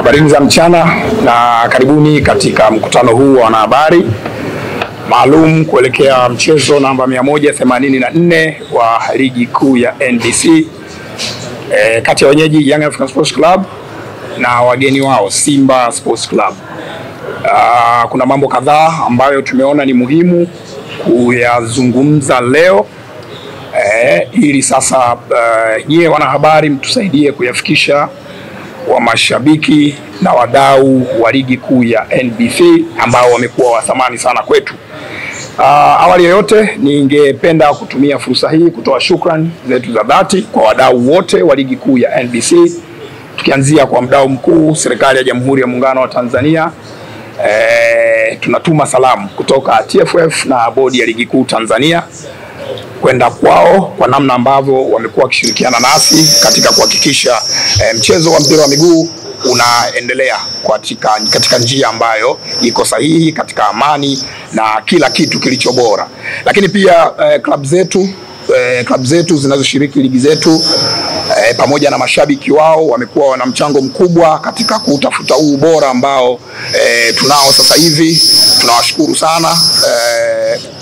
Habarini za mchana na karibuni katika mkutano huu wa wanahabari maalum kuelekea mchezo namba 184 wa ligi kuu ya NBC kati ya wenyeji Young African Sports Club na wageni wao Simba Sports Club. Kuna mambo kadhaa ambayo tumeona ni muhimu kuyazungumza leo ili sasa nyie wanahabari mtusaidie kuyafikisha wa mashabiki na wadau wa ligi kuu ya NBC ambao wamekuwa wa thamani sana kwetu. Awali yote ningependa kutumia fursa hii kutoa shukrani zetu za dhati kwa wadau wote wa ligi kuu ya NBC, tukianzia kwa mdau mkuu serikali ya Jamhuri ya Muungano wa Tanzania. Tunatuma salamu kutoka TFF na bodi ya ligi kuu Tanzania kwenda kwao kwa namna ambavyo wamekuwa wakishirikiana nasi katika kuhakikisha mchezo wa mpira wa miguu unaendelea katika njia ambayo iko sahihi, katika amani na kila kitu kilicho bora. Lakini pia klabu zetu zinazoshiriki ligi zetu pamoja na mashabiki wao wamekuwa wana mchango mkubwa katika kutafuta huu ubora ambao tunao sasa hivi. Tunawashukuru sana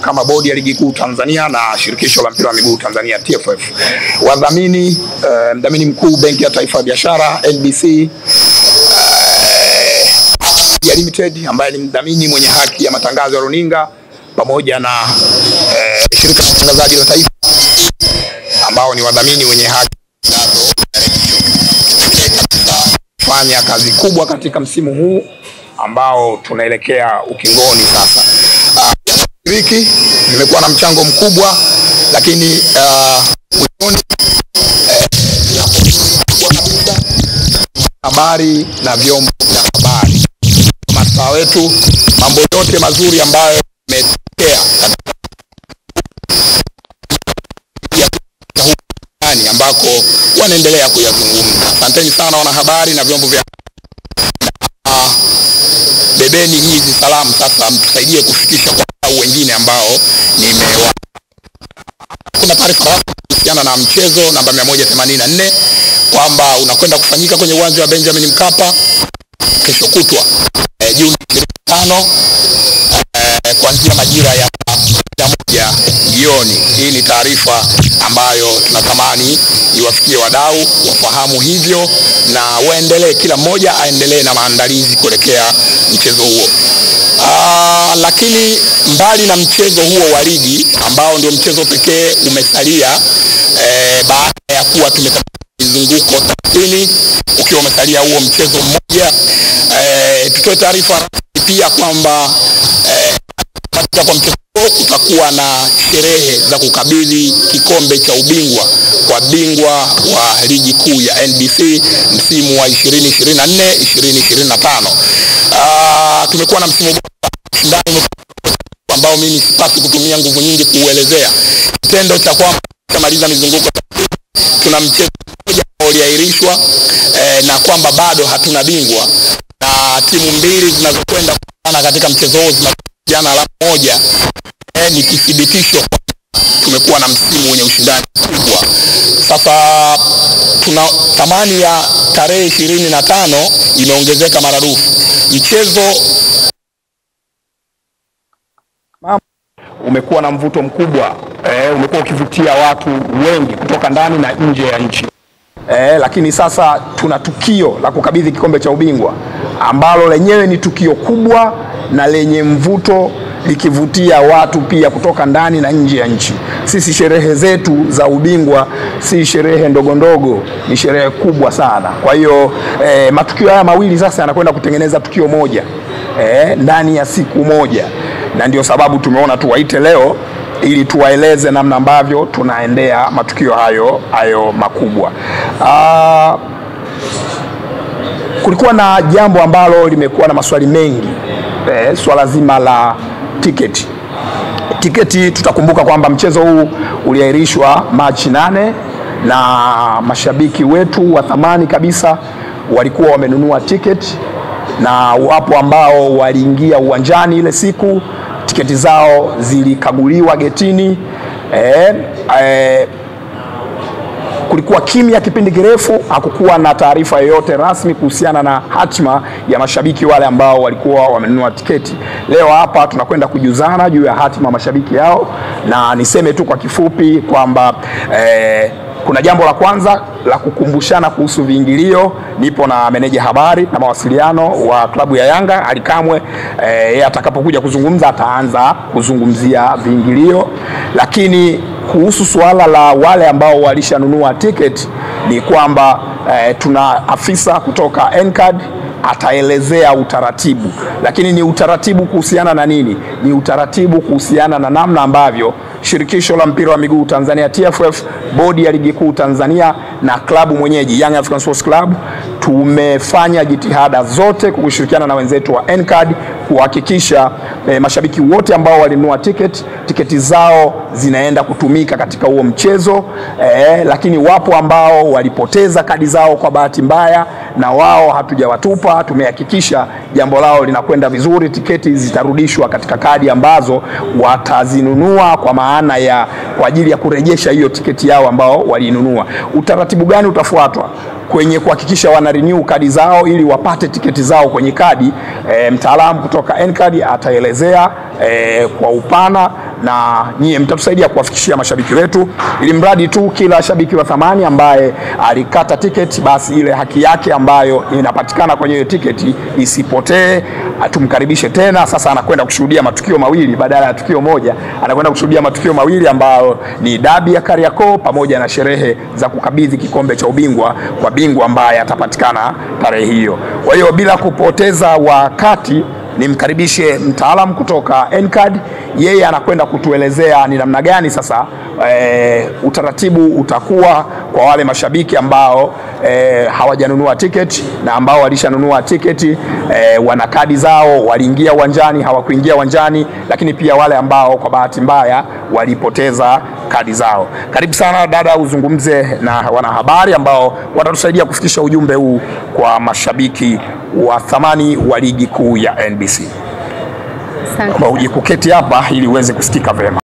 kama bodi ya ligi kuu Tanzania na shirikisho la mpira wa miguu Tanzania TFF. Wadhamini, mdhamini mkuu Benki ya Taifa ya Biashara NBC ya Limited ambaye ni mdhamini mwenye haki ya matangazo ya runinga, pamoja na shirika la utangazaji la taifa ambao ni wadhamini wenye haki fanya kazi kubwa katika msimu huu ambao tunaelekea ukingoni sasa. Shiriki nimekuwa na mchango mkubwa, lakini habari na vyombo vya habari mastaa wetu, mambo yote mazuri ambayo yametokea ambako wanaendelea kuyazungumza. Asanteni sana wanahabari na vyombo vya bebeni hizi salamu sasa mtusaidie kufikisha kwa watu wengine ambao kuna taarifa kuhusiana na mchezo namba 184 kwamba unakwenda kufanyika kwenye uwanja wa Benjamin Mkapa kesho kutwa Juni 25 kuanzia majira ya 1 jioni. Hii ni taarifa ambayo tunatamani iwafikie wadau wafahamu hivyo na waendelee, kila mmoja aendelee na maandalizi kuelekea mchezo huo. Lakini mbali na mchezo huo wa ligi ambao ndio mchezo pekee umesalia baada ya kuwa tumekamilisha mizunguko 30 ukiwa umesalia huo mchezo mmoja, tutoe taarifa pia kwamba kwa mchezo kutakuwa na sherehe za kukabidhi kikombe cha ubingwa kwa bingwa wa ligi kuu ya NBC msimu wa 2024-2025. Tumekuwa na msimu ndani ambao mimi sipasi kutumia nguvu nyingi kuuelezea. Kitendo cha kwamba tumaliza mizunguko tuna mchezo mmoja uliahirishwa na kwamba bado hatuna bingwa, na timu mbili zinazokwenda kukutana katika mchezo huo zinajana alama moja, ni kithibitisho tumekuwa na msimu wenye ushindani mkubwa. Sasa tuna thamani ya tarehe 25 imeongezeka maradufu. Mchezo umekuwa na mvuto mkubwa, umekuwa ukivutia watu wengi kutoka ndani na nje ya nchi. Lakini sasa tuna tukio la kukabidhi kikombe cha ubingwa ambalo lenyewe ni tukio kubwa na lenye mvuto, likivutia watu pia kutoka ndani na nje ya nchi. Sisi sherehe zetu za ubingwa si sherehe ndogo ndogo, ni sherehe kubwa sana. Kwa hiyo matukio haya mawili sasa yanakwenda kutengeneza tukio moja ndani ya siku moja, na ndio sababu tumeona tuwaite leo ili tuwaeleze namna ambavyo tunaendea matukio hayo makubwa. Kulikuwa na jambo ambalo limekuwa na maswali mengi, swala zima la tiketi. Tutakumbuka kwamba mchezo huu uliahirishwa Machi 8 na mashabiki wetu wa thamani kabisa walikuwa wamenunua tiketi, na wapo ambao waliingia uwanjani ile siku, tiketi zao zilikaguliwa getini. kulikuwa kimya kipindi kirefu, hakukuwa na taarifa yoyote rasmi kuhusiana na hatima ya mashabiki wale ambao walikuwa wamenunua tiketi. Leo hapa tunakwenda kujuzana juu ya hatima mashabiki yao, na niseme tu kwa kifupi kwamba kuna jambo la kwanza la kukumbushana kuhusu viingilio. Nipo na meneja habari na mawasiliano wa klabu ya Yanga Ali Kamwe. Yeye atakapokuja kuzungumza ataanza kuzungumzia viingilio, lakini kuhusu suala la wale ambao walishanunua tiketi ni kwamba tuna afisa kutoka NCAD ataelezea utaratibu. Lakini ni utaratibu kuhusiana na nini? Ni utaratibu kuhusiana na namna ambavyo shirikisho la mpira wa miguu Tanzania TFF, bodi ya ligi kuu Tanzania na klabu mwenyeji Young African Sports Club tumefanya jitihada zote kushirikiana na wenzetu wa NCAD kuhakikisha mashabiki wote ambao walinunua tiketi zao zinaenda kutumika katika huo mchezo. Lakini wapo ambao walipoteza kadi zao kwa bahati mbaya, na wao hatujawatupa. Tumehakikisha jambo lao linakwenda vizuri, tiketi zitarudishwa katika kadi ambazo watazinunua kwa ajili ya kurejesha hiyo tiketi yao ambao walinunua. Utaratibu gani utafuatwa kwenye kuhakikisha wana renew kadi zao ili wapate tiketi zao kwenye kadi? Mtaalamu kutoka NCAD ataelezea kwa upana, na nyie mtatusaidia kuwafikishia mashabiki wetu, ili mradi tu kila shabiki wa thamani ambaye alikata tiketi, basi ile haki yake ambayo inapatikana kwenye hiyo tiketi isipotee. Tumkaribishe tena. Sasa anakwenda kushuhudia matukio mawili badala ya tukio moja. Anakwenda kushuhudia matukio mawili ambayo ni dabi ya Kariakoo pamoja na sherehe za kukabidhi kikombe cha ubingwa kwa bingwa ambaye atapatikana tarehe hiyo. Kwa hiyo bila kupoteza wakati, nimkaribishe mtaalamu kutoka NCAD. Yeye anakwenda kutuelezea ni namna gani sasa utaratibu utakuwa kwa wale mashabiki ambao hawajanunua tiketi na ambao walishanunua tiketi, wana kadi zao, waliingia uwanjani, hawakuingia uwanjani, lakini pia wale ambao kwa bahati mbaya walipoteza kadi zao. Karibu sana dada, uzungumze na wanahabari ambao watatusaidia kufikisha ujumbe huu kwa mashabiki wa thamani wa ligi kuu ya NBC. Asante. Uje kuketi hapa ili uweze kusikika vema.